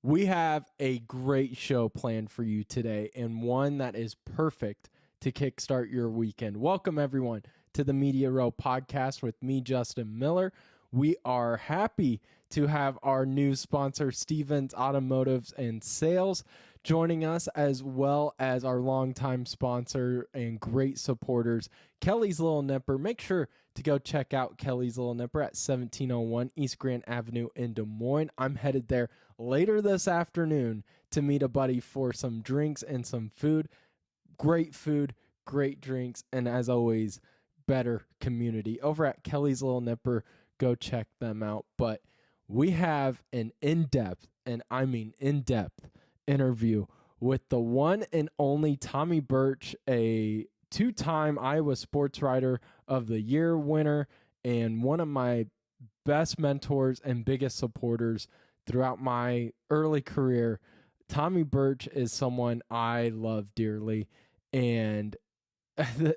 We have a great show planned for you today and one that is perfect to kickstart your weekend. Welcome, everyone, to the Media Row podcast with me, Justin Miller. We are happy to have our new sponsor, Stevens Automotives and Sales, joining us, as well as our longtime sponsor and great supporters, Kelly's Little Nipper. Make sure to go check out Kelly's Little Nipper at 1701 East Grand Avenue in Des Moines. I'm headed there later this afternoon to meet a buddy for some drinks and some food. Great food, great drinks, and as always, better community. Over at Kelly's Little Nipper, go check them out. But we have an in-depth, and I mean in-depth, interview with the one and only Tommy Birch, a two-time Iowa Sports Writer of the Year winner and one of my best mentors and biggest supporters throughout my early career. Tommy Birch is someone I love dearly, and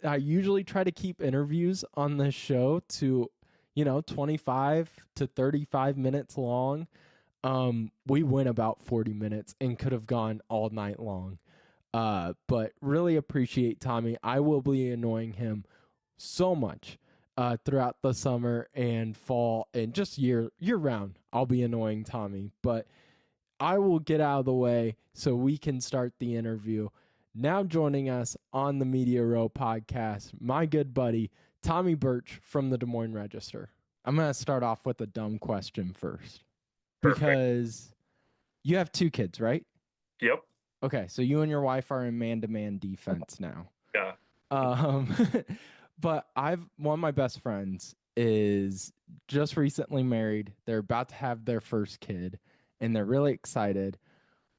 I usually try to keep interviews on this show to 25 to 35 minutes long. We went about 40 minutes and could have gone all night long. But really appreciate Tommy. I will be annoying him so much throughout the summer and fall and just year round. I'll be annoying Tommy, but I will get out of the way so we can start the interview. Now joining us on the Media Row podcast, my good buddy, Tommy Birch from the Des Moines Register. I'm going to start off with a dumb question first. Perfect. Because you have two kids, right? Yep. Okay, so you and your wife are in man-to-man defense now. Yeah. But one of my best friends is just recently married. They're about to have their first kid, and they're really excited.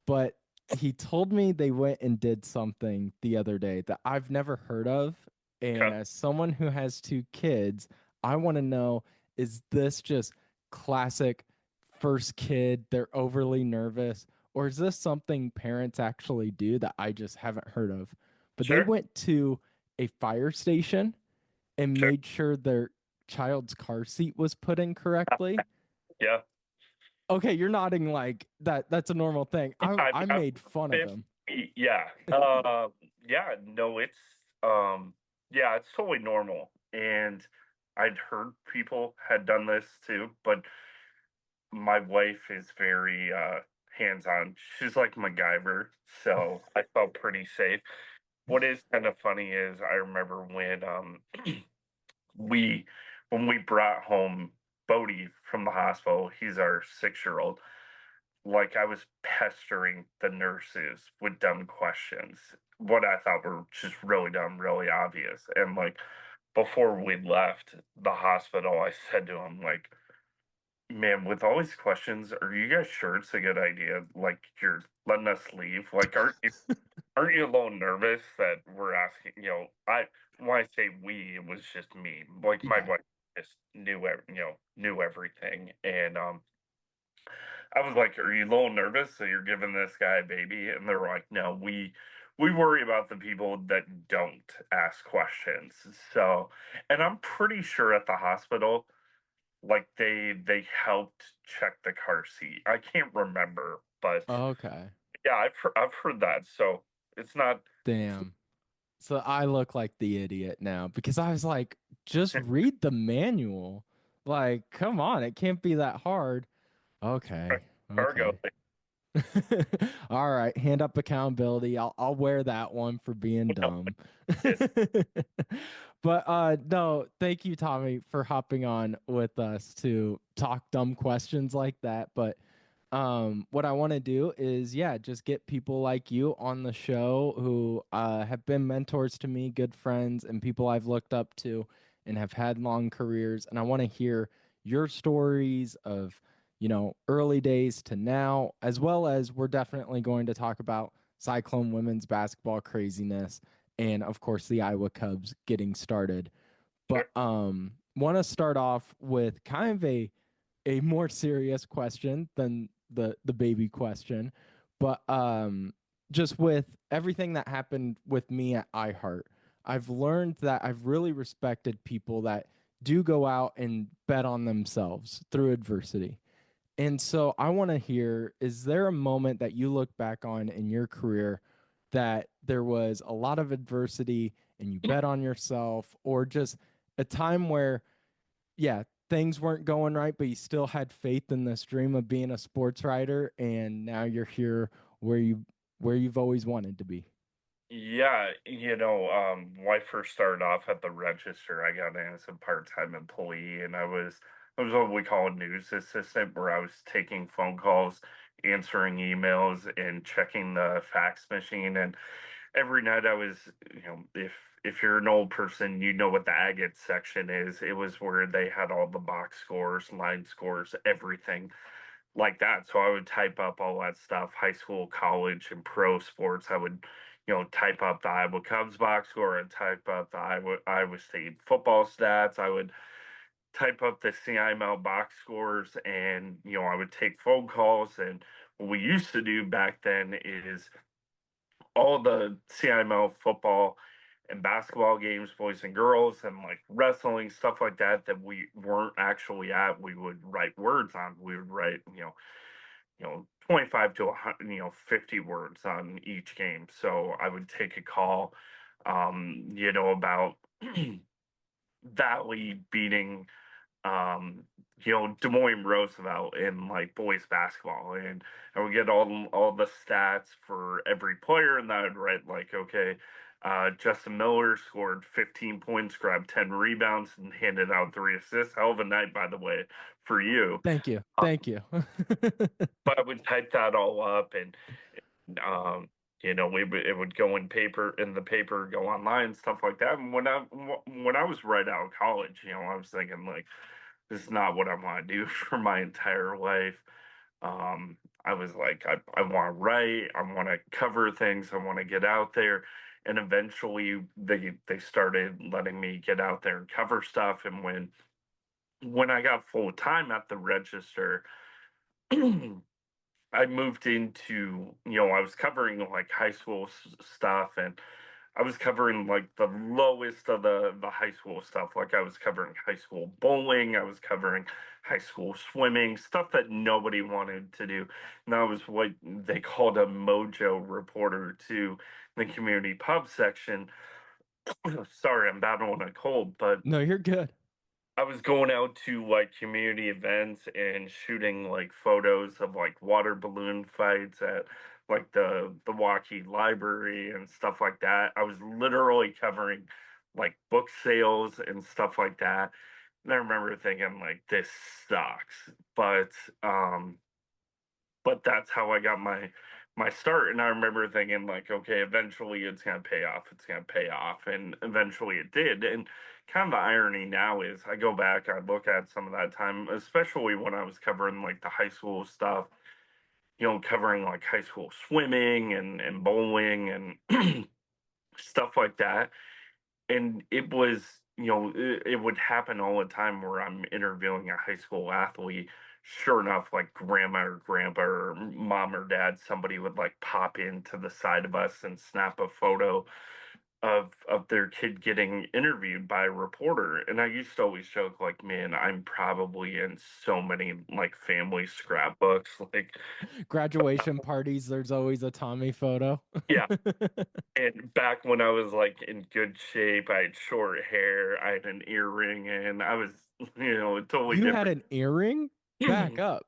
But he told me they went and did something the other day that I've never heard of. And Okay. as someone who has two kids, I want to know, is this just classic first kid, they're overly nervous, or is this something parents actually do that I just haven't heard of? But they Sure. went to a fire station and Sure. made sure their child's car seat was put in correctly. Yeah. Okay, you're nodding like that's a normal thing. I I, I I, made fun of if, him. yeah. Yeah. No, yeah, it's totally normal. And I'd heard people had done this too, but my wife is very hands-on. She's like MacGyver, so I felt pretty safe. What is kind of funny is I remember when we when we brought home Bodie from the hospital, he's our 6-year-old. Like I was pestering the nurses with dumb questions, what I thought were just really dumb, really obvious. And like before we left the hospital, I said to him, like, man, with all these questions, are you guys sure it's a good idea? Like you're letting us leave? Like aren't you a little nervous that we're asking, I when I say we, it was just me. Like my Yeah. wife just knew everything. And I was like, "Are you a little nervous that you're giving this guy a baby?" And they're like, "No, we worry about the people that don't ask questions." So, and I'm pretty sure at the hospital, like they helped check the car seat. I can't remember, but Okay. yeah, I've heard that. So it's not. Damn. So I look like the idiot now because I was like, just read the manual. Like, come on, it can't be that hard. Okay. Cargo. Okay. All right, hand up accountability. I'll wear that one for being dumb. But no, thank you, Tommy, for hopping on with us to talk dumb questions like that. But what I want to do is, yeah, just get people like you on the show who have been mentors to me, good friends, and people I've looked up to and have had long careers. And I want to hear your stories of, early days to now, as well as we're definitely going to talk about Cyclone women's basketball craziness and, of course, the Iowa Cubs getting started. Sure. But want to start off with kind of a more serious question than the baby question, but just with everything that happened with me at iHeart, I've learned that I've really respected people that do go out and bet on themselves through adversity. And so I want to hear, is there a moment that you look back on in your career that there was a lot of adversity and you bet on yourself, or just a time where, yeah, things weren't going right, but you still had faith in this dream of being a sports writer, and now you're here where you've always wanted to be? Yeah, when I first started off at the register, I got in as a part-time employee, and I was what we call a news assistant, where I was taking phone calls, answering emails, and checking the fax machine. And every night I was, if you're an old person, you know what the agate section is. It was where they had all the box scores, line scores, everything like that. So I would type up all that stuff, high school, college, and pro sports. I would, type up the Iowa Cubs box score and type up the Iowa State football stats. I would type up the CIML box scores, and I would take phone calls. And what we used to do back then is all the CIML football and basketball games, boys and girls, and like wrestling, stuff like that, that we weren't actually at, we would write words on. We would write, 25 to 100, 50 words on each game. So I would take a call, about Valley beating um, Des Moines Roosevelt in like boys basketball, and I would get all the stats for every player, and I would write like, okay, Justin Miller scored 15 points, grabbed 10 rebounds, and handed out 3 assists. Hell of a night, by the way, for you. Thank you. Uh, Thank you. but I would type that all up, and um, it would go in the paper, go online, stuff like that. And when I was right out of college, I was thinking like, this is not what I want to do for my entire life. I was like, I want to write, I want to cover things, I want to get out there. And eventually they started letting me get out there and cover stuff. And when I got full time at the register, I moved into, I was covering like high school stuff, and I was covering like the lowest of the high school stuff. Like I was covering high school bowling, I was covering high school swimming, stuff that nobody wanted to do. And I was what they called a mojo reporter to the community pub section. Sorry, I'm battling a cold, but No, you're good. I was going out to like community events and shooting like photos of like water balloon fights at like the Waukee Library and stuff like that. I was literally covering like book sales and stuff like that. And I remember thinking like, this sucks. But that's how I got my start. And I remember thinking like, okay, eventually it's gonna pay off. It's gonna pay off, and eventually it did. And kind of the irony now is, I go back, I look at some of that time, especially when I was covering like the high school stuff. Covering like high school swimming and bowling and stuff like that. And it was, it would happen all the time where I'm interviewing a high school athlete. Sure enough, like grandma or grandpa or mom or dad, somebody would like pop into the side of us and snap a photo of their kid getting interviewed by a reporter. And I used to always joke like, man, I'm probably in so many like family scrapbooks. Like, Graduation parties, there's always a Tommy photo. yeah. And back when I was like in good shape, I had short hair, I had an earring, and I was, totally You had different. an earring? Back up.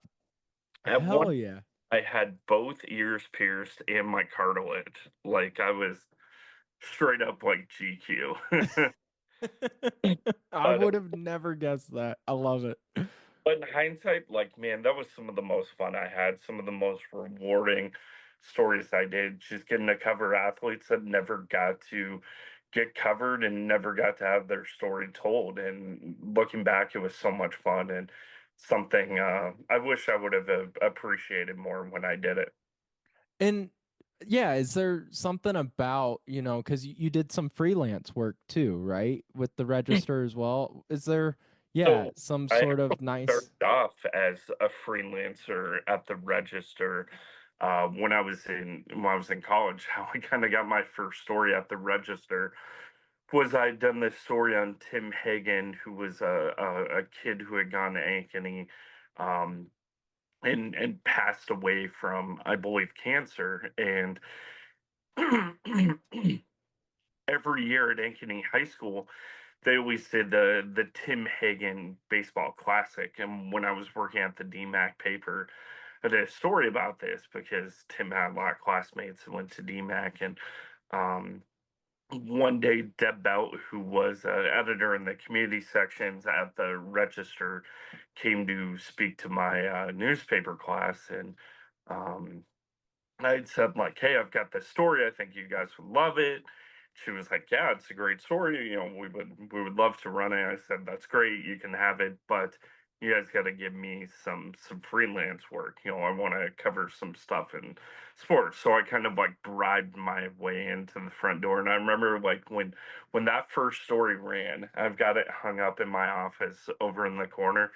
At Hell one, yeah. I had both ears pierced and my cartilage. Like I was straight up like GQ. I But would have never guessed that. I love it. But in hindsight, like, man, that was some of the most fun I had, some of the most rewarding stories I did, just getting to cover athletes that never got to get covered and never got to have their story told. And looking back, it was so much fun, and something I wish I would have appreciated more when I did it. And yeah, is there something about, because you did some freelance work too, right? With the register as well. Is there, yeah, So some I sort of started nice. off as a freelancer at the register when I was in college. How I kind of got my first story at the register was, I'd done this story on Tim Hagen, who was a kid who had gone to Ankeny, um, and passed away from, I believe, cancer. And every year at Ankeny High School, they always did the Tim Hagen Baseball Classic. And when I was working at the DMAC paper, I did a story about this because Tim had a lot of classmates that went to DMAC. And um, one day, Deb Belt, who was editor in the community sections at the Register, came to speak to my newspaper class. And um, I'd said like, "Hey, I've got this story. I think you guys would love it." She was like, "Yeah, it's a great story. We would love to run it." I said, "That's great. You can have it, but you guys got to give me some freelance work. I want to cover some stuff in sports." So I kind of like bribed my way into the front door. And I remember like when that first story ran, I've got it hung up in my office over in the corner.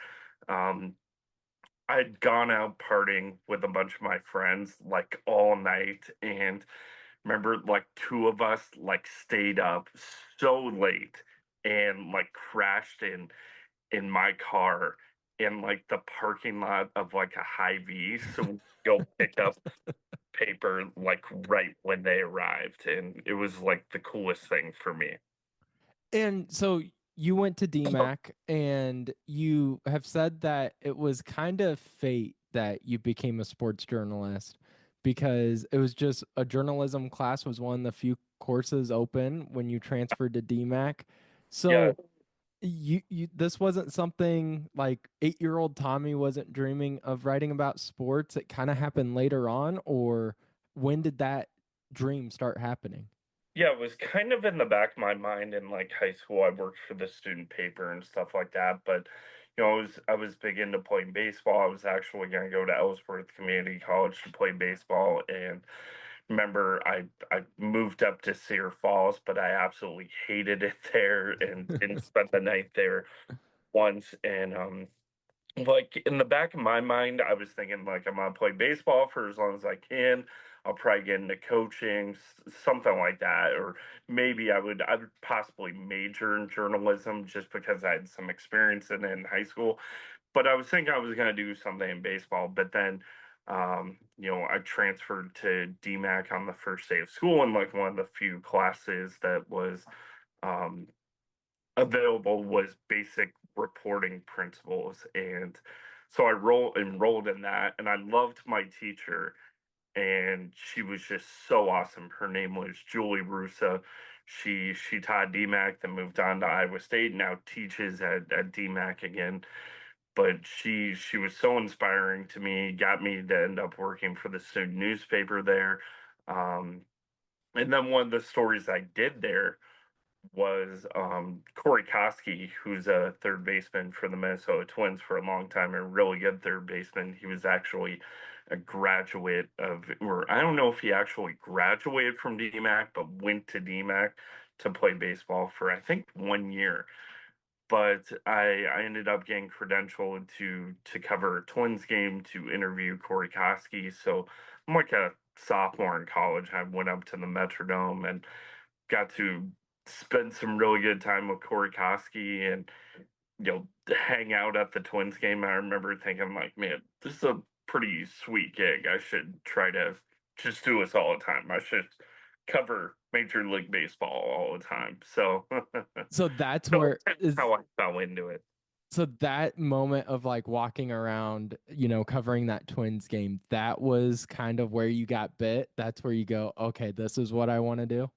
Um, I'd gone out partying with a bunch of my friends like all night, and remember like two of us like stayed up so late and like crashed in my car in like the parking lot of like a high V, so we go pick up paper like right when they arrived, and it was like the coolest thing for me. And so you went to DMAC and you have said that it was kind of fate that you became a sports journalist because it was just a journalism class was one of the few courses open when you transferred to DMAC. Yeah, So you this wasn't something like 8-year-old Tommy wasn't dreaming of writing about sports. It kind of happened later on, or when did that dream start happening? Yeah, it was kind of in the back of my mind in like high school. I worked for the student paper and stuff like that, but I was big into playing baseball. I was actually going to go to Ellsworth Community College to play baseball, and remember I moved up to Cedar Falls, but I absolutely hated it there and didn't spend the night there once. And like in the back of my mind, I was thinking like I'm gonna play baseball for as long as I can. I'll probably get into coaching, something like that, or maybe I would possibly major in journalism just because I had some experience in it in high school. But I was thinking I was gonna do something in baseball, but then I transferred to DMAC on the first day of school, and like one of the few classes that was um available was basic reporting principles. And so I enrolled in that, and I loved my teacher, and she was just so awesome. Her name was Julie Russa. She taught DMAC, then moved on to Iowa State, now teaches at DMAC again. But she was so inspiring to me, got me to end up working for the student newspaper there. Um, and then one of the stories I did there was Corey Koski, who's a third baseman for the Minnesota Twins for a long time, a really good third baseman. He was actually a graduate of, or I don't know if he actually graduated from DMAC, but went to DMAC to play baseball for I think 1 year. But I ended up getting credentialed to cover a Twins game to interview Corey Koski. So I'm like a sophomore in college. I went up to the Metrodome and got to spend some really good time with Corey Koski and hang out at the Twins game. I remember thinking like, man, this is a pretty sweet gig. I should try to just do this all the time. I should cover Major League Baseball all the time. So So that's so where that's is how I fell into it. so that moment of like walking around, covering that Twins game, that was kind of where you got bit. That's where you go, okay, this is what I want to do.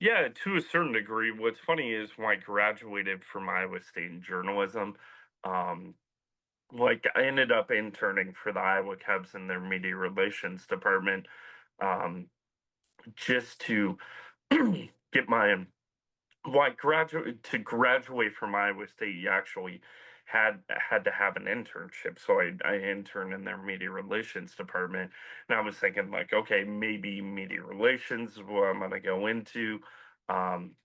Yeah, to a certain degree. What's funny is when I graduated from Iowa State in journalism, um, like I ended up interning for the Iowa Cubs in their media relations department, um, just to get my graduate from Iowa State. You actually had to have an internship, so I interned in their media relations department, and I was thinking like, okay, maybe media relations is what I'm gonna go into. Um,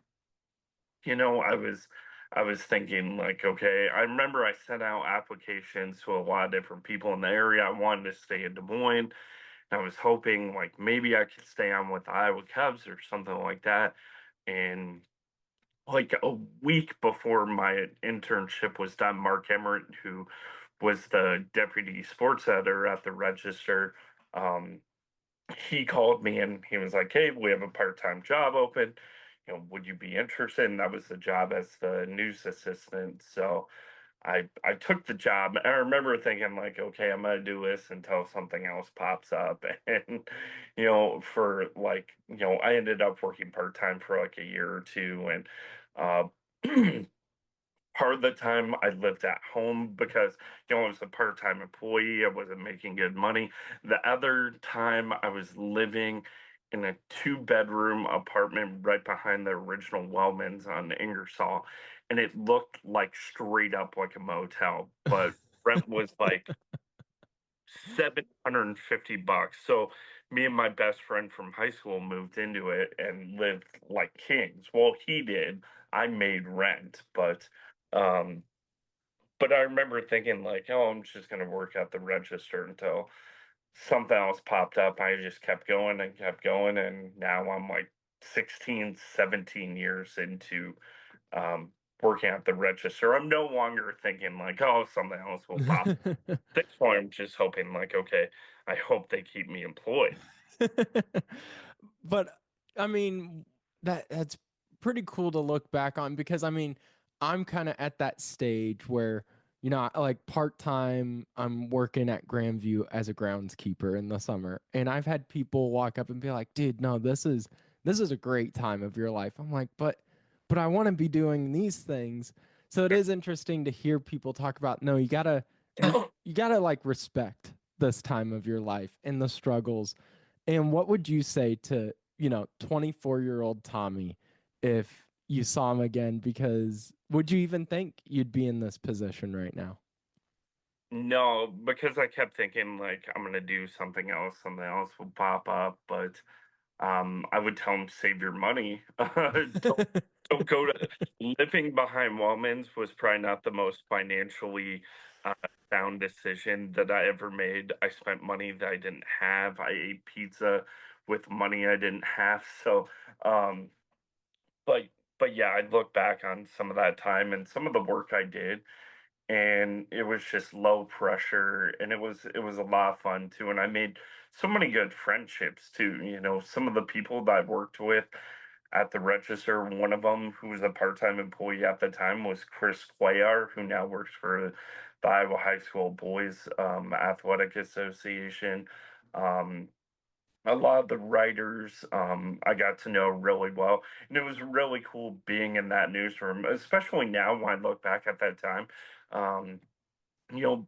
I was thinking like, okay, I remember I sent out applications to a lot of different people in the area. I wanted to stay in Des Moines. And I was hoping like maybe I could stay on with the Iowa Cubs or something like that. And like a week before my internship was done, Mark Emmert, who was the deputy sports editor at the Register. Um, he called me and he was like, "Hey, we have a part-time job open. Would you be interested?" And that was the job as the news assistant. So I took the job. I remember thinking like, okay, I'm gonna do this until something else pops up. And for like, I ended up working part-time for like a year or two. And uh part of the time I lived at home because, I was a part-time employee. I wasn't making good money. The other time I was living in a two-bedroom apartment right behind the original Wellmans on Ingersoll, and it looked like straight up like a motel, but rent was like $750. So me and my best friend from high school moved into it and lived like kings. Well, he did. I made rent, um but I remember thinking like, "Oh, I'm just gonna work at the Register until something else popped up." I just kept going, and now I'm like 16, 17 years into um, working at the Register. I'm no longer thinking like, "Oh, something else will pop." At this point, I'm just hoping like, okay, I hope they keep me employed. But I mean, that's pretty cool to look back on because I mean, I'm kind of at that stage where, like part-time, I'm working at Grandview as a groundskeeper in the summer. And I've had people walk up and be like, "Dude, no, this is a great time of your life." I'm like, "But I want to be doing these things." So it is interesting to hear people talk about, no, you gotta like respect this time of your life and the struggles. And what would you say to, 24-year-old Tommy if you saw him again? Because would you even think you'd be in this position right now? No, because I kept thinking like I'm gonna do something else will pop up, but I would tell him save your money. Don't go to living behind Wellman's was probably not the most financially uh, sound decision that I ever made. I spent money that I didn't have. I ate pizza with money I didn't have. So, um, but but yeah, I look back on some of that time and some of the work I did, and it was just low pressure, and it was a lot of fun too, and I made so many good friendships too. Some of the people that I worked with at the Register, one of them who was a part-time employee at the time was Chris Cuellar, who now works for the Iowa High School Boys Athletic Association. um, a lot of the writers I got to know really well, and it was really cool being in that newsroom, especially now when I look back at that time. Um,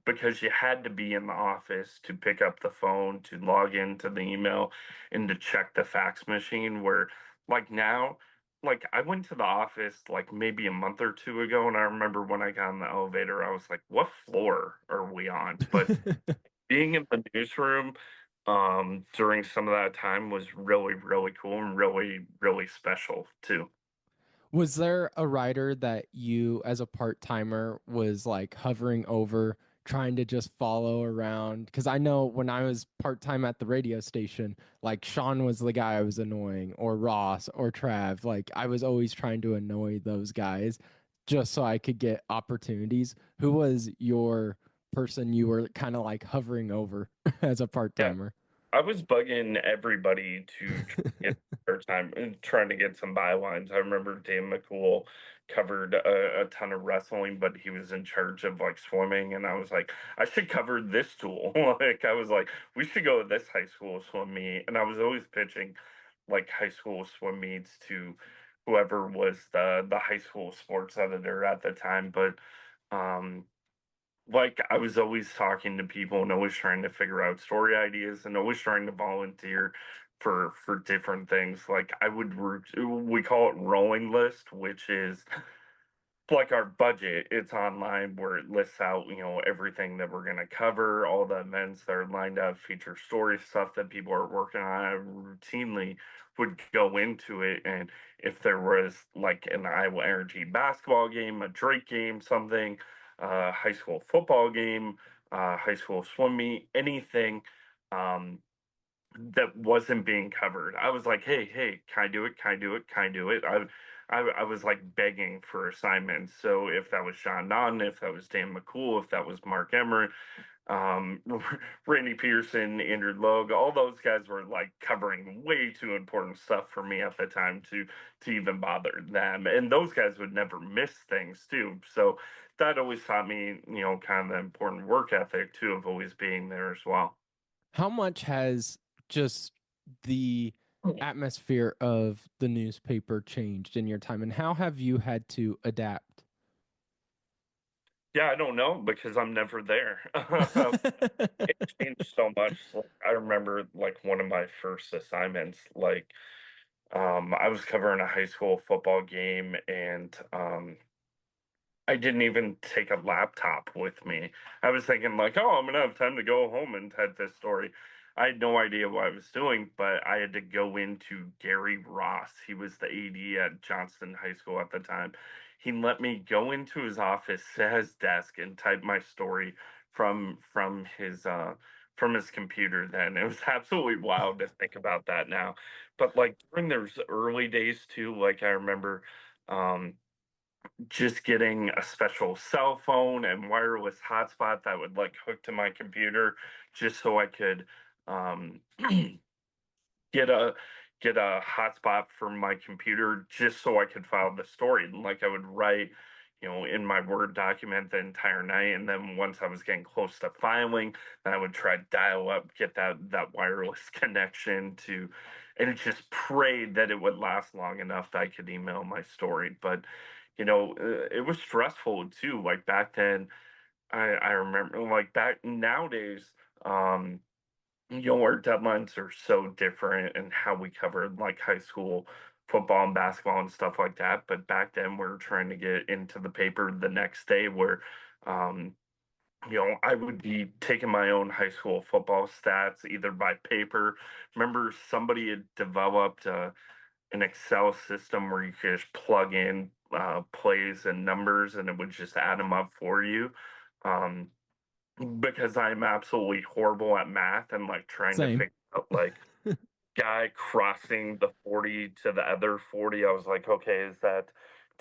because you had to be in the office to pick up the phone, to log into the email, and to check the fax machine. Where, like now, like I went to the office like maybe a month or two ago, and I remember when I got in the elevator, I was like, "What floor are we on?" But being in the newsroom during some of that time was really, really cool and really, really special too. Was there a writer that you, as a part timer, was like hovering over, trying to just follow around? Because I know when I was part time at the radio station, like Sean was the guy I was annoying, or Ross, or Trav. Like I was always trying to annoy those guys just so I could get opportunities. Who was your person you were kind of like hovering over as a part Yeah. timer? I was bugging everybody to try to get their time and trying to get some bylines. I remember Dan McCool covered a ton of wrestling, but he was in charge of like swimming, and I was like, I should cover this tool. Like I was like, we should go to this high school swim meet, and I was always pitching like high school swim meets to whoever was the high school sports editor at the time, but um like, I was always talking to people and always trying to figure out story ideas and always trying to volunteer for different things. Like, we call it rolling list, which is like our budget. It's online where it lists out, everything that we're gonna cover, all the events that are lined up, feature story stuff that people are working on. I routinely would go into it, and if there was like an Iowa Energy basketball game, a Drake game, something, high school football game, high school swim meet, anything um, that wasn't being covered, I was like, hey, can I do it? Can I do it? Can I do it? I was like begging for assignments. So if that was Sean Nunn, if that was Dan McCool, if that was Mark Emmert, um, Randy Pearson, Andrew Logue, all those guys were like covering way too important stuff for me at the time to even bother them. And those guys would never miss things too. So that always taught me, kind of the important work ethic too of always being there as well. How much has just the atmosphere of the newspaper changed in your time, and how have you had to adapt? Yeah, I don't know because I'm never there. It changed so much. Like, I remember like one of my first assignments, like I was covering a high school football game and I didn't even take a laptop with me. I was thinking like, oh, I'm gonna have time to go home and type this story. I had no idea what I was doing, but I had to go into Gary Ross. He was the AD at Johnston High School at the time. He let me go into his office, sit at his desk, and type my story from his computer then. It was absolutely wild to think about that now. But like during those early days too, like I remember um just getting a special cell phone and wireless hotspot that would like hook to my computer just so I could um get a get a hotspot for my computer just so I could file the story. And like I would write, in my Word document the entire night, and then once I was getting close to filing, then I would try to dial up, get that wireless connection to, and just prayed that it would last long enough that I could email my story. But it was stressful too. Like back then, I remember like back nowadays. Our deadlines are so different and how we covered like high school football and basketball and stuff like that. But back then, we were trying to get into the paper the next day where, um, I would be taking my own high school football stats either by paper. Remember, somebody had developed an Excel system where you could just plug in plays and numbers and it would just add them up for you. Um, because I'm absolutely horrible at math and like trying to Same. figure out like guy crossing the 40 to the other 40. I was like, okay, is that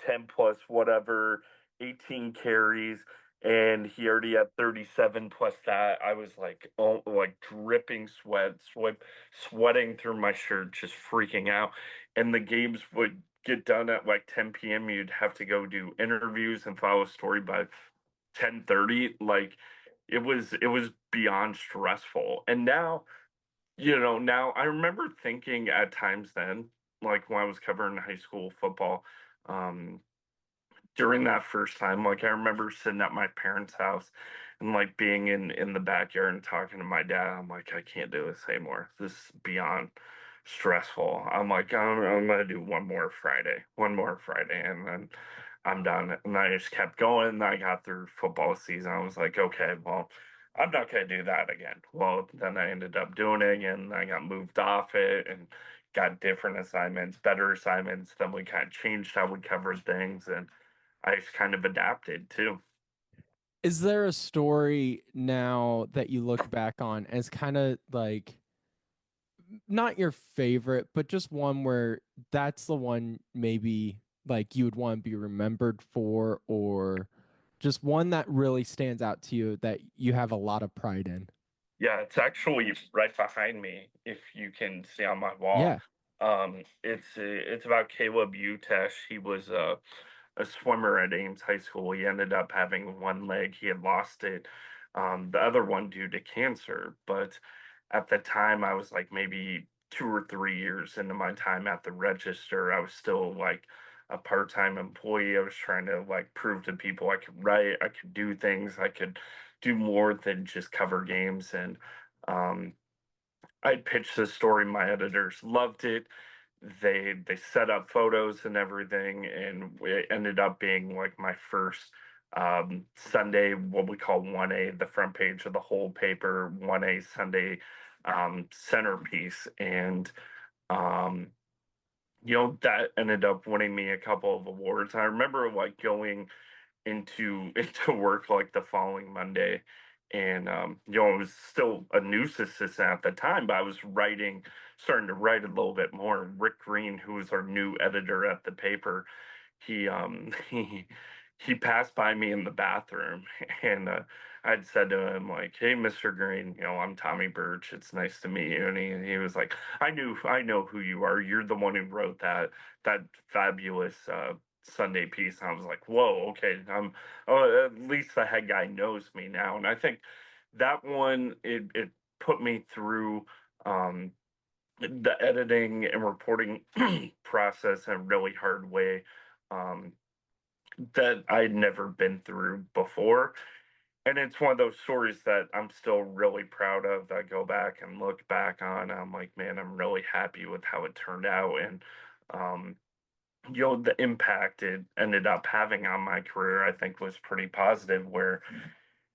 10 plus whatever, 18 carries? And he already had 37 plus that. I was like, oh, like dripping sweating through my shirt, just freaking out. And the games would get done at like 10 p.m. You'd have to go do interviews and file a story by 10:30. Like it was beyond stressful. And now I remember thinking at times then, like when I was covering high school football, um, during that first time, like I remember sitting at my parents' house and like being in the backyard and talking to my dad. I'm like, I can't do this anymore. This is beyond stressful. I'm like, I'm gonna do one more Friday, and then I'm done. And I just kept going. And I got through football season. I was like, okay, well, I'm not gonna do that again. Well, then I ended up doing it again. I got moved off it and got different assignments, better assignments. Then we kind of changed how we covered things, and I just kind of adapted too. Is there a story now that you look back on as kind of like not your favorite, but just one where that's the one maybe like you would want to be remembered for, or just one that really stands out to you that you have a lot of pride in? Yeah, it's actually right behind me if you can see on my wall. Yeah, It's about Caleb Utesh. He was a swimmer at Ames High School. He ended up having one leg. He had lost it, the other one due to cancer. But at the time, I was like maybe 2 or 3 years into my time at the Register. I was still like a part-time employee. I was trying to like prove to people I could write, I could do things, I could do more than just cover games. And um, I pitched the story. My editors loved it. They set up photos and everything, and it ended up being like my first Sunday, what we call 1A, the front page of the whole paper, 1A Sunday centerpiece. And um, that ended up winning me a couple of awards. I remember like going into into work like the following Monday And I was still a news assistant at the time, but I was starting to write a little bit more. Rick Green, who was our new editor at the paper, he he passed by me in the bathroom, and I'd said to him like, "Hey, Mr. Green, I'm Tommy Birch. It's nice to meet you." And he was like, I know who you are. You're the one who wrote that fabulous Sunday piece." And I was like, "Whoa, okay. Oh, at least the head guy knows me now." And I think that one it put me through um, the editing and reporting process in a really hard way. Um, that I'd never been through before. And it's one of those stories that I'm still really proud of, that I go back and look back on. I'm like, man, I'm really happy with how it turned out. And, um, the impact it ended up having on my career, I think, was pretty positive, where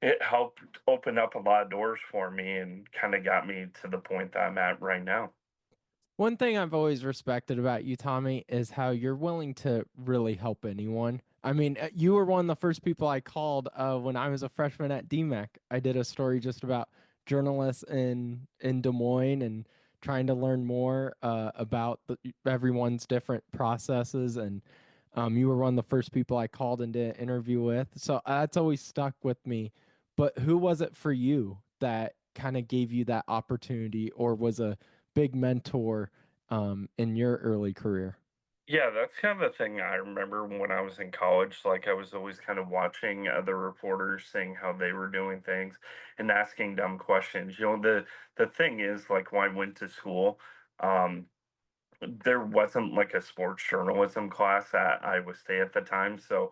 it helped open up a lot of doors for me and kind of got me to the point that I'm at right now. One thing I've always respected about you, Tommy, is how you're willing to really help anyone. I mean, you were one of the first people I called when I was a freshman at DMAC. I did a story just about journalists in Des Moines and trying to learn more about everyone's different processes. And you were one of the first people I called and did an interview with. So that's always stuck with me. But who was it for you that kind of gave you that opportunity or was a big mentor in your early career? Yeah, that's kind of the thing I remember when I was in college. Like, I was always kind of watching other reporters, seeing how they were doing things and asking dumb questions. The thing is, like, when I went to school, um, there wasn't like a sports journalism class at Iowa State at the time. So,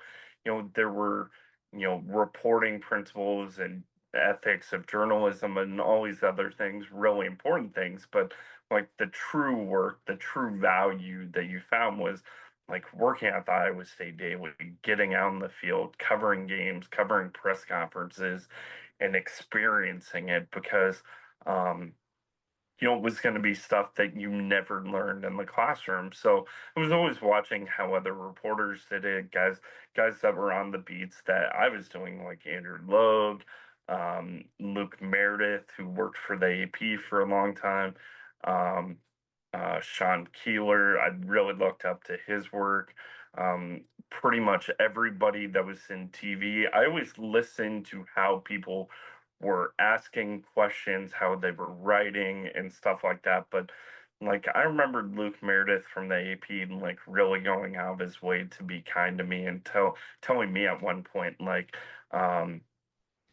there were, reporting principles and ethics of journalism and all these other things, really important things. But like the true work, the true value that you found was like working at the Iowa State Daily, getting out in the field, covering games, covering press conferences, and experiencing it because, um, it was going to be stuff that you never learned in the classroom. So I was always watching how other reporters did it, guys that were on the beats that I was doing, like Andrew Logue, Luke Meredith, who worked for the AP for a long time, um, Sean Keeler. I really looked up to his work. Pretty much everybody that was in TV. I always listened to how people were asking questions, how they were writing and stuff like that. But like I remember Luke Meredith from the AP like really going out of his way to be kind to me and telling me at one point um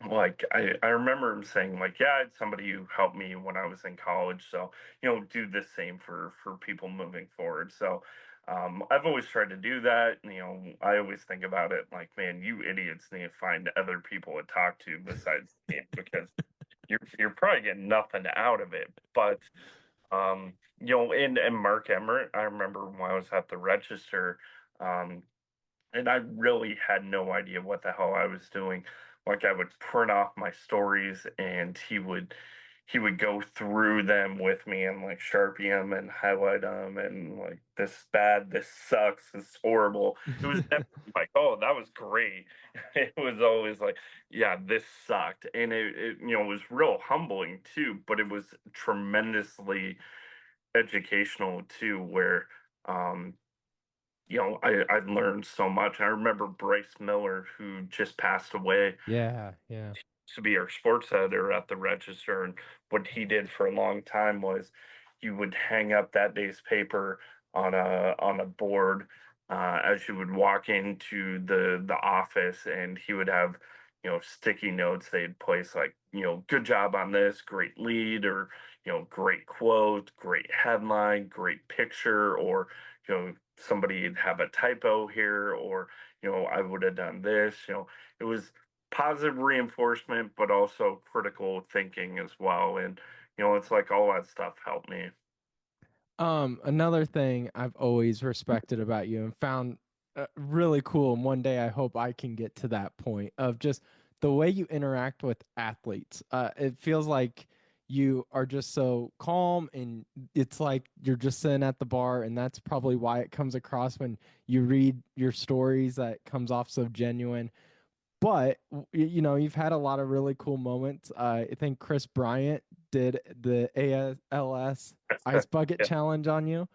like I remember him saying like, yeah, I had somebody who helped me when I was in college, so do the same for people moving forward. So I've always tried to do that. I always think about it like, man, you idiots need to find other people to talk to besides me, because you're probably getting nothing out of it. But and Mark Emmert, I remember when I was at the Register, um, and I really had no idea what the hell I was doing. Like, I would print off my stories, and he would go through them with me and like Sharpie them and highlight them and like, this bad, this sucks, this is horrible. It was never like, oh, that was great. It was always like, yeah, this sucked, and it was real humbling too, but it was tremendously educational too, where um I learned so much. I remember Bryce Miller, who just passed away, Yeah, yeah. to be our sports editor at the Register. And what he did for a long time was you would hang up that day's paper on a board as you would walk into the office, and he would have sticky notes they'd place like, good job on this, great lead, or great quote, great headline, great picture, or somebody'd have a typo here, or I would have done this. It was positive reinforcement, but also critical thinking as well. And it's like all that stuff helped me. Another thing I've always respected about you and found really cool, and one day I hope I can get to that point of just the way you interact with athletes. It feels like you are just so calm, and it's like you're just sitting at the bar, and that's probably why it comes across when you read your stories that comes off so genuine. But you know, you've had a lot of really cool moments. I think Chris Bryant did the ALS Ice Bucket Yeah. Challenge on you.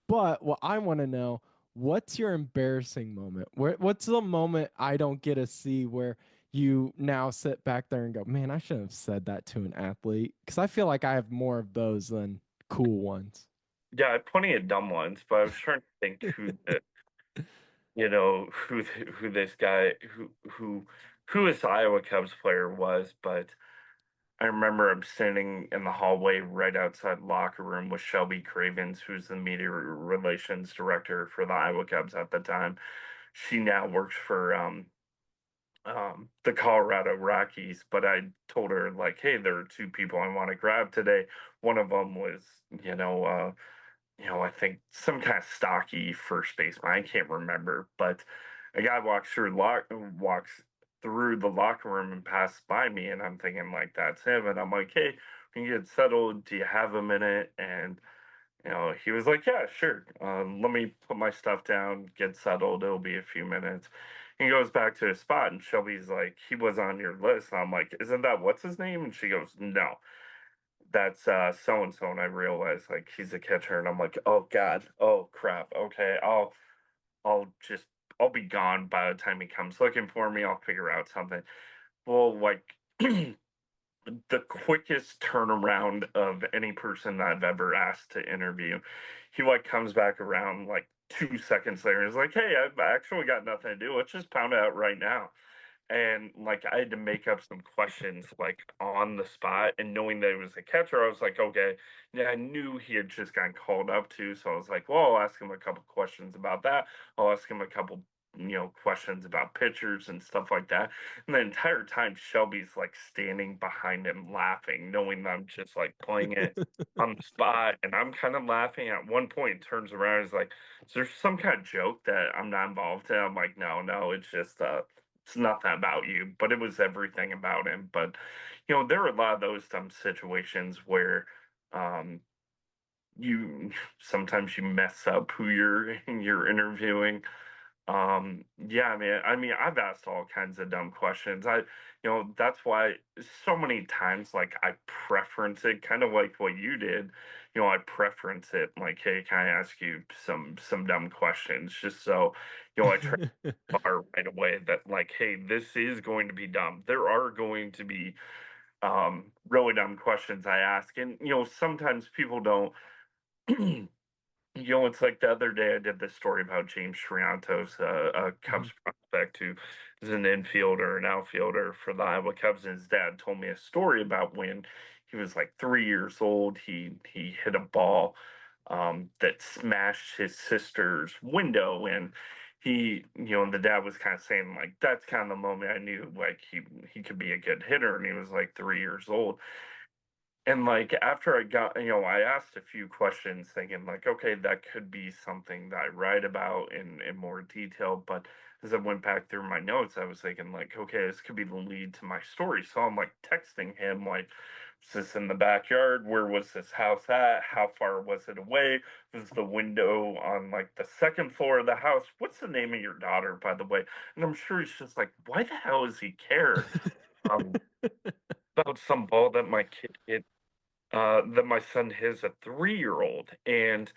But what I want to know, what's your embarrassing moment? What's the moment I don't get to see where you now sit back there and go, man, I shouldn't have said that to an athlete? Because I feel like I have more of those than cool ones. Yeah, I have plenty of dumb ones, but I was trying to think who this guy who this Iowa Cubs player was, but I remember I'm standing in the hallway right outside the locker room with Shelby Cravens, who's the media relations director for the Iowa Cubs at the time. She now works for the Colorado Rockies, but I told her like, hey, there are two people I want to grab today. One of them was, I think some kind of stocky first baseman. I can't remember, but a guy walks through the locker room and passes by me, and I'm thinking like that's him, and I'm like, hey, can you get settled? Do you have a minute? And he was like, yeah, sure. Let me put my stuff down, get settled. It'll be a few minutes. He goes back to his spot, and Shelby's like, he was on your list. And I'm like, isn't that what's his name? And she goes, no, that's so and so. And I realized like he's a catcher, and I'm like, oh God, oh crap. Okay, I'll just I'll be gone by the time he comes looking for me. I'll figure out something. Well, like the quickest turnaround of any person that I've ever asked to interview. He like comes back around like 2 seconds later and is like, hey, I've actually got nothing to do. Let's just pound it out right now. And like I had to make up some questions like on the spot, and knowing that it was a catcher, I was like, okay, yeah, I knew he had just gotten called up to, so I was like, well, I'll ask him a couple questions about that. I'll ask him a couple, questions about pitchers and stuff like that. And the entire time, Shelby's like standing behind him laughing, knowing that I'm just like playing it on the spot, and I'm kind of laughing. At one point, turns around, and is like, "Is there some kind of joke that I'm not involved in?" I'm like, "No, no, it's nothing about you," but it was everything about him. But there are a lot of those dumb situations where um, you sometimes you mess up who you're interviewing. Yeah, I mean, I've asked all kinds of dumb questions. That's why so many times, like, I preference it, kind of like what you did. I preference it like, hey, can I ask you some dumb questions, just so I try are right away that like, hey, this is going to be dumb. There are going to be really dumb questions I ask, and sometimes people don't. It's like the other day I did this story about James Triantos, a Cubs Mhm. prospect who is an infielder, an outfielder for the Iowa Cubs, and his dad told me a story about when he was like 3 years old. He hit a ball that smashed his sister's window, and and the dad was kind of saying like that's kind of the moment I knew like he could be a good hitter, and he was like 3 years old. And, like, after I asked a few questions thinking, like, okay, that could be something that I write about in more detail. But as I went back through my notes, I was thinking, like, okay, this could be the lead to my story. So I'm like texting him, like, is this in the backyard? Where was this house at? How far was it away? Was the window on like the second floor of the house? What's the name of your daughter, by the way? And I'm sure he's just like, why the hell does he care um, about some ball that my kid hit that my son has a 3-year-old, and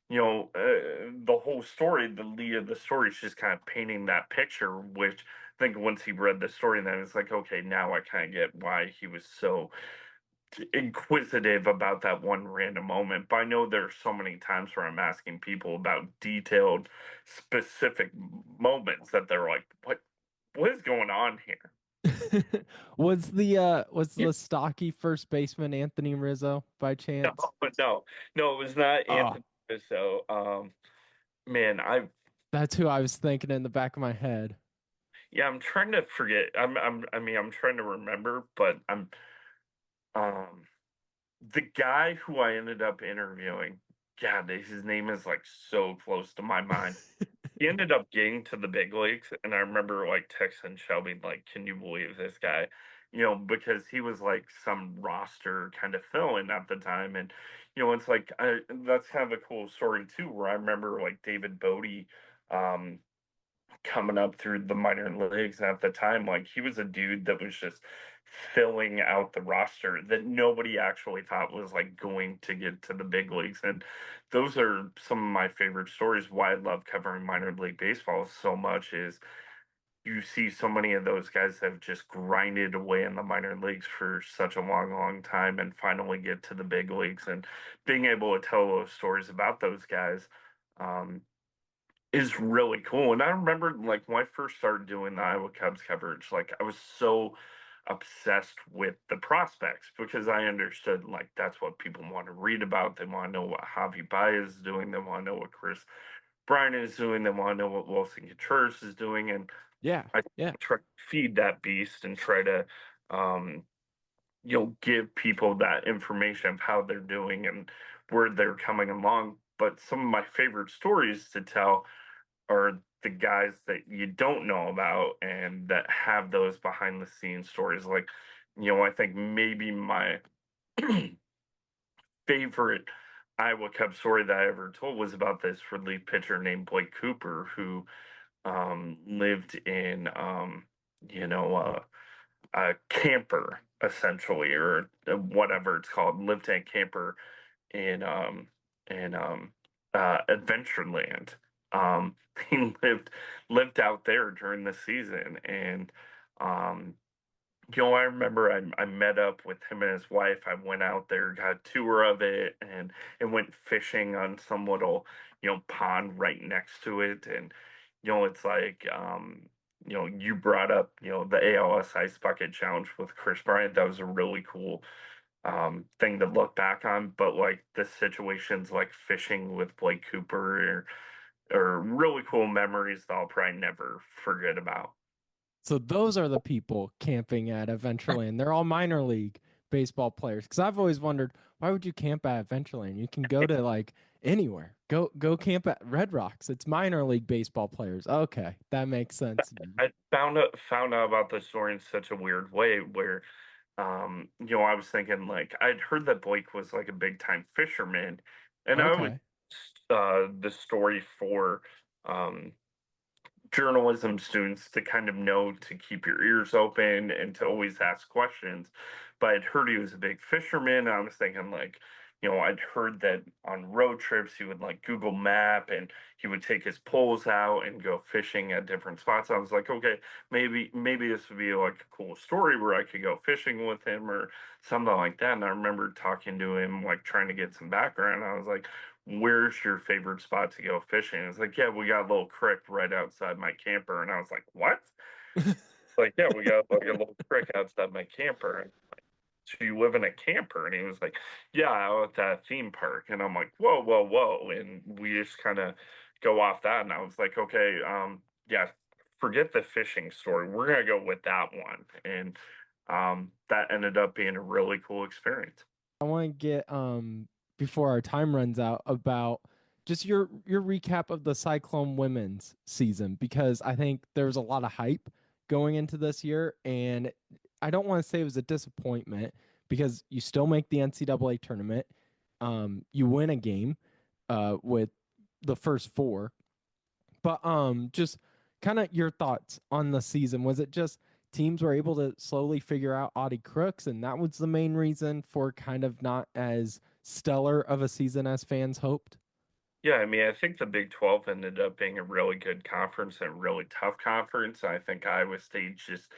the whole story, the lead of the story is just kind of painting that picture. Which I think once he read the story, then it's like, okay, now I kind of get why he was so inquisitive about that one random moment. But I know there's so many times where I'm asking people about detailed, specific moments that they're like, what is going on here? Was the stocky first baseman Anthony Rizzo by No, chance? no, no, it was not Oh, Anthony Rizzo. Man, that's who I was thinking in the back of my head. yeah, I'm trying to forget. I'm trying to remember, but um, the guy who I ended up interviewing, God, his name is like so close to my mind. He ended up getting to the big leagues, and I remember like texting Shelby, like, can you believe this guy? Because he was like some roster kind of fill-in at the time, and it's like that's kind of a cool story too, where I remember like David Bodie, um, coming up through the minor leagues. And at the time, like he was a dude that was just filling out the roster that nobody actually thought was like going to get to the big leagues. And those are some of my favorite stories. Why I love covering minor league baseball so much is you see so many of those guys that have just grinded away in the minor leagues for such a long, long time and finally get to the big leagues, and being able to tell those stories about those guys um, is really cool. And I remember like when I first started doing the Iowa Cubs coverage, like I was so obsessed with the prospects because I understood like that's what people want to read about. They want to know what Javi Baez is doing. They want to know what Chris Bryant is doing. They want to know what Wilson Contreras is doing. And Yeah. I Yeah. try to feed that beast and try to, um, give people that information of how they're doing and where they're coming along. But some of my favorite stories to tell are the guys that you don't know about and that have those behind the scenes stories. Like, I think maybe my favorite Iowa Cub story that I ever told was about this relief pitcher named Blake Cooper, who lived in, you know, uh, a camper essentially, or whatever it's called, lived in a camper in Adventureland. Um, he lived out there during the season, and um, I remember I met up with him and his wife. I went out there, got a tour of it, and went fishing on some little, pond right next to it. And, it's like, you brought up, the ALS Ice Bucket Challenge with Chris Bryant. That was a really cool thing to look back on. But like the situations like fishing with Blake Cooper are really cool memories that I'll probably never forget about. So those are the people camping at Adventureland. They're all minor league baseball players. Because I've always wondered, why would you camp at Adventureland? You can go to like anywhere. Go camp at Red Rocks. It's minor league baseball players. Okay, that makes sense. I found out about the story in such a weird way where I was thinking like I'd heard that Blake was like a big time fisherman, and I would Okay. the story for um journalism students to kind of know to keep your ears open and to always ask questions. But I'd heard he was a big fisherman. I was thinking like, I'd heard that on road trips he would like Google Map and he would take his poles out and go fishing at different spots. I was like, okay, maybe this would be like a cool story where I could go fishing with him or something like that. And I remember talking to him, like trying to get some background. I was like, where's your favorite spot to go fishing? It's like, yeah, we got a little creek right outside my camper. And I was like, what? Like, yeah, we got like a little creek outside my camper. And so you live in a camper? And he was like, yeah, out at that theme park. And I'm like, whoa, whoa, whoa. And we just kind of go off that. And I was like, okay, yeah, forget the fishing story. We're going to go with that one. And that ended up being a really cool experience. I want to get before our time runs out about just your recap of the Cyclone women's season, because I think there was a lot of hype going into this year, and I don't want to say it was a disappointment because you still make the NCAA tournament. You win a game with the first four, but just kind of your thoughts on the season. Was it just teams were able to slowly figure out Audie Crooks, and that was the main reason for kind of not as stellar of a season as fans hoped? Yeah, I mean, I think the Big 12 ended up being a really good conference and a really tough conference. I think Iowa State just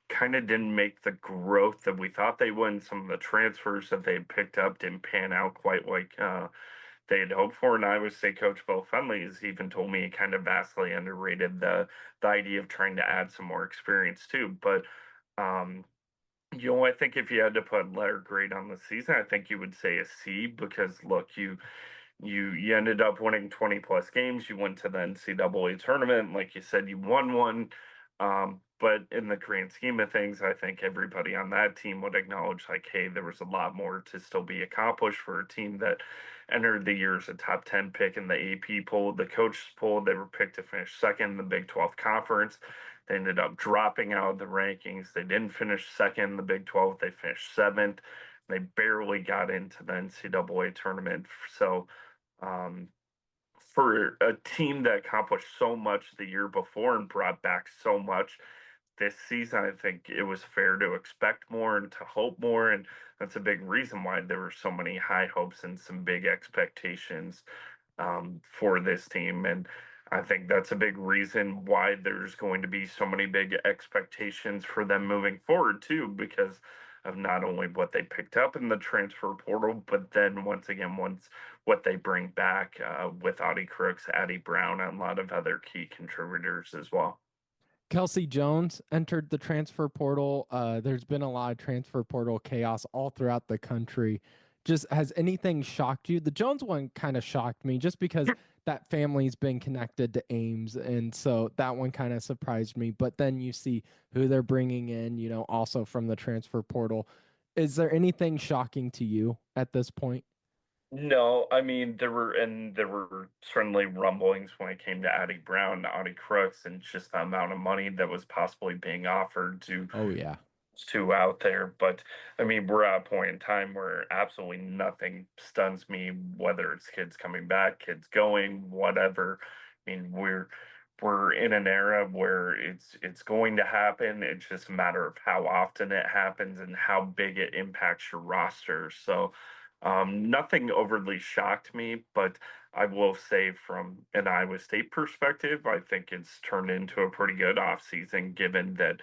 kind of didn't make the growth that we thought they would. And some of the transfers that they had picked up didn't pan out quite like they had hoped for. And Iowa State coach Bill Fenley has even told me he kind of vastly underrated the idea of trying to add some more experience too. But um, I think if you had to put letter grade on the season, I think you would say a C because look, you ended up winning 20 plus games. You went to the NCAA tournament. Like you said, you won one. But in the grand scheme of things, I think everybody on that team would acknowledge, like, hey, there was a lot more to still be accomplished for a team that entered the year as a top 10 pick in the AP poll. The coaches poll, they were picked to finish second in the Big 12 conference. They ended up dropping out of the rankings. They didn't finish second in the Big 12. They finished seventh. They barely got into the NCAA tournament. So, um, for a team that accomplished so much the year before and brought back so much this season, I think it was fair to expect more and to hope more. And that's a big reason why there were so many high hopes and some big expectations for this team. And I think that's a big reason why there's going to be so many big expectations for them moving forward, too, because of not only what they picked up in the transfer portal, but then once again, once what they bring back with Audie Crooks, Addie Brown, and a lot of other key contributors as well. Kelsey Jones entered the transfer portal. There's been a lot of transfer portal chaos all throughout the country. Just has anything shocked you? The Jones one kind of shocked me just because that family's been connected to Ames. And so that one kind of surprised me. But then you see who they're bringing in, also from the transfer portal. Is there anything shocking to you at this point? No, I mean there were certainly rumblings when it came to Addie Brown, Audie Crooks, and just the amount of money that was possibly being offered Oh, yeah. to out there. But I mean, we're at a point in time where absolutely nothing stuns me, whether it's kids coming back, kids going, whatever. I mean, we're in an era where it's going to happen. It's just a matter of how often it happens and how big it impacts your roster. So nothing overly shocked me, but I will say from an Iowa State perspective, I think it's turned into a pretty good offseason given that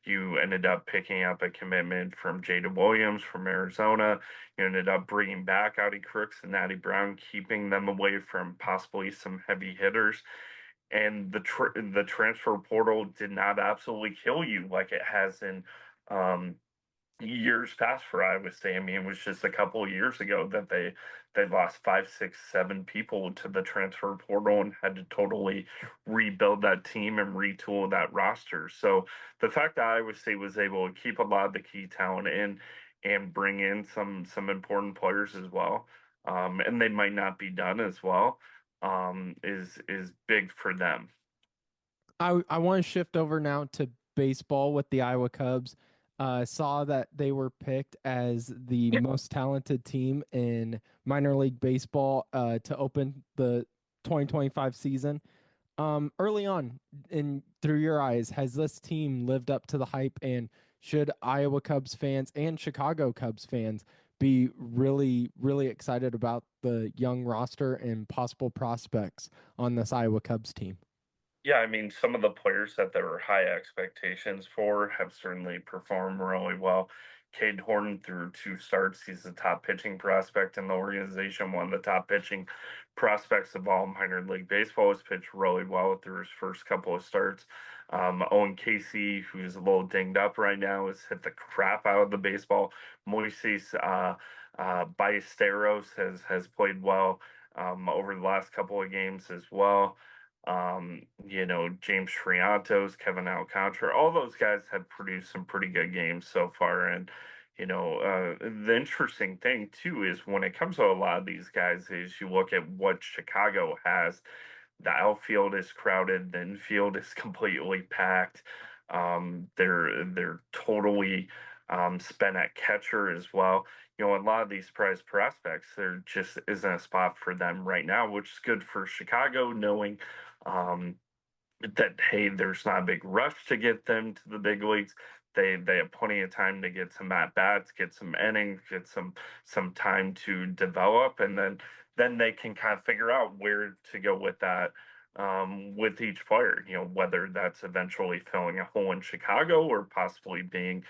you ended up picking up a commitment from Jada Williams from Arizona. You ended up bringing back Audie Crooks and Addie Brown, keeping them away from possibly some heavy hitters. And the transfer portal did not absolutely kill you like it has in um, years past for Iowa State. I mean, it was just a couple of years ago that they lost five, six, seven people to the transfer portal and had to totally rebuild that team and retool that roster. So the fact that Iowa State was able to keep a lot of the key talent in and bring in some important players as well, and they might not be done as well, is big for them. I want to shift over now to baseball with the Iowa Cubs. Saw that they were picked as the most talented team in minor league baseball to open the 2025 season. Early on, in through your eyes, has this team lived up to the hype? And should Iowa Cubs fans and Chicago Cubs fans be really, really excited about the young roster and possible prospects on this Iowa Cubs team? Yeah, I mean, some of the players that there were high expectations for have certainly performed really well. Cade Horton through two starts, he's the top pitching prospect in the organization, one of the top pitching prospects of all minor league baseball. Has pitched really well through his first couple of starts. Owen Casey, who's a little dinged up right now, has hit the crap out of the baseball. Moises Ballesteros has played well over the last couple of games as well. James Triantos, Kevin Alcantara, all those guys have produced some pretty good games so far. And, the interesting thing too is when it comes to a lot of these guys is you look at what Chicago has. The outfield is crowded, the infield is completely packed. They're totally spent at catcher as well. A lot of these prize prospects, there just isn't a spot for them right now, which is good for Chicago, knowing um, that hey, there's not a big rush to get them to the big leagues. They have plenty of time to get some at bats, get some innings, get some time to develop, and then they can kind of figure out where to go with that with each player. Whether that's eventually filling a hole in Chicago or possibly being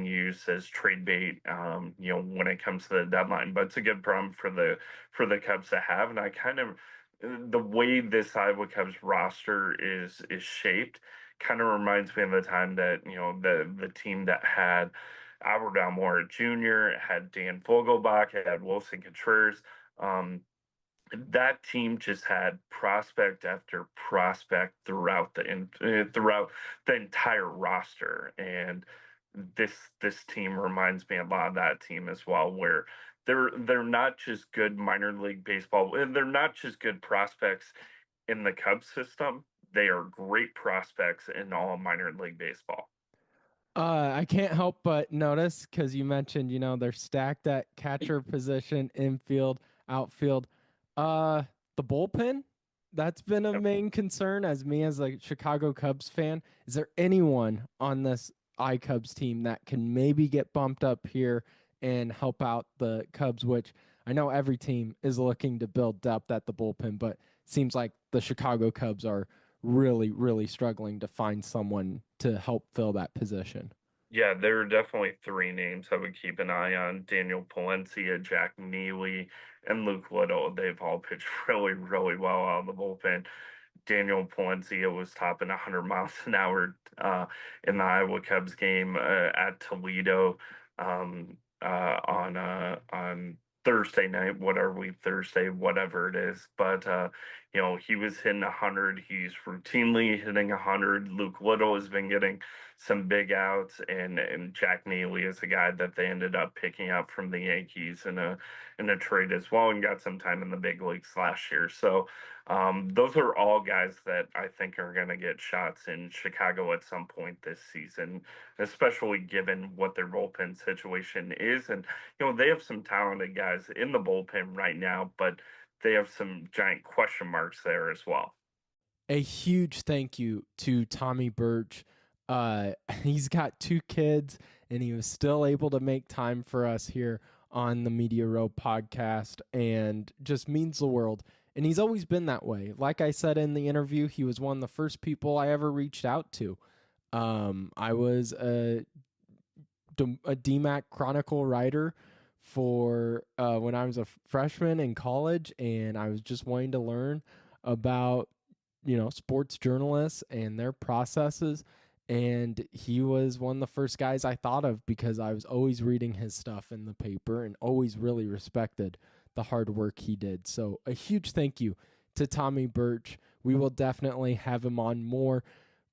used as trade bait. When it comes to the deadline, but it's a good problem for the Cubs to have, and I kind of the way this Iowa Cubs roster is shaped kind of reminds me of the time that the team that had Albert Almora Jr., had Dan Vogelbach, it had Wilson Contreras. Um, that team just had prospect after prospect throughout the entire roster, and this team reminds me a lot of that team as well, where they're not just good minor league baseball, they're not just good prospects in the Cubs system. They are great prospects in all minor league baseball. I can't help but notice because you mentioned, they're stacked at catcher position, infield, outfield. Uh, the bullpen. That's been a Yep. main concern as me as a Chicago Cubs fan. Is there anyone on this iCubs team that can maybe get bumped up here and help out the Cubs, which I know every team is looking to build depth at the bullpen, but seems like the Chicago Cubs are really, really struggling to find someone to help fill that position. Yeah, there are definitely three names I would keep an eye on: Daniel Palencia, Jack Neely, and Luke Little. They've all pitched really, really well out of the bullpen. Daniel Palencia was topping 100 miles an hour in the Iowa Cubs game at Toledo on Thursday night. What are we, Thursday? Whatever it is. But he was hitting 100. He's routinely hitting 100. Luke Little has been getting some big outs, and Jack Neely is a guy that they ended up picking up from the Yankees in a trade as well, and got some time in the big leagues last year. So those are all guys that I think are going to get shots in Chicago at some point this season, especially given what their bullpen situation is. And, they have some talented guys in the bullpen right now, but they have some giant question marks there as well. A huge thank you to Tommy Birch. He's got 2 kids, and he was still able to make time for us here on the Media Row podcast, and just means the world. And he's always been that way. Like I said in the interview, he was one of the first people I ever reached out to. I was a DMAC Chronicle writer for when I was a freshman in college, and I was just wanting to learn about sports journalists and their processes. And he was one of the first guys I thought of because I was always reading his stuff in the paper and always really respected the hard work he did. So a huge thank you to Tommy Birch. We will definitely have him on more,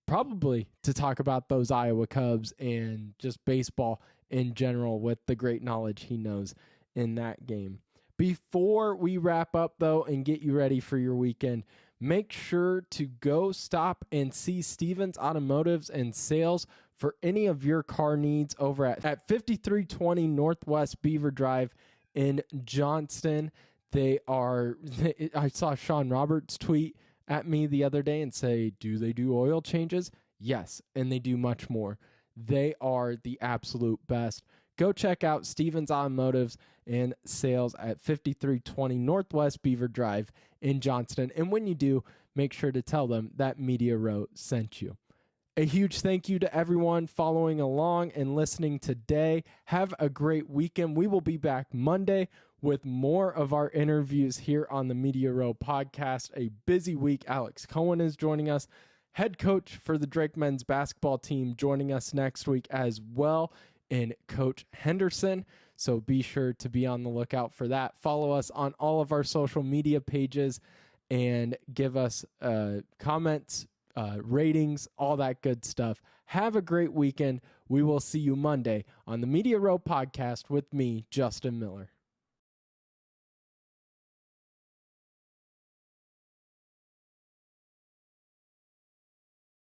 probably to talk about those Iowa Cubs and just baseball in general with the great knowledge he knows in that game. Before we wrap up, though, and get you ready for your weekend, make sure to go stop and see Stevens Automotives and Sales for any of your car needs over at 5320 Northwest Beaver Drive in Johnston. I saw Sean Roberts tweet at me the other day and say, do they do oil changes? Yes, and they do much more. They are the absolute best. Go check out Stevens Automotives and Sales at 5320 Northwest Beaver Drive in Johnston. And when you do, make sure to tell them that Media Row sent you. A huge thank you to everyone following along and listening today. Have a great weekend. We will be back Monday with more of our interviews here on the Media Row podcast. A busy week. Alex Cohen is joining us, head coach for the Drake men's basketball team, joining us next week as well, and Coach Henderson. So be sure to be on the lookout for that. Follow us on all of our social media pages and give us comments, ratings, all that good stuff. Have a great weekend. We will see you Monday on the Media Row podcast with me, Justin Miller.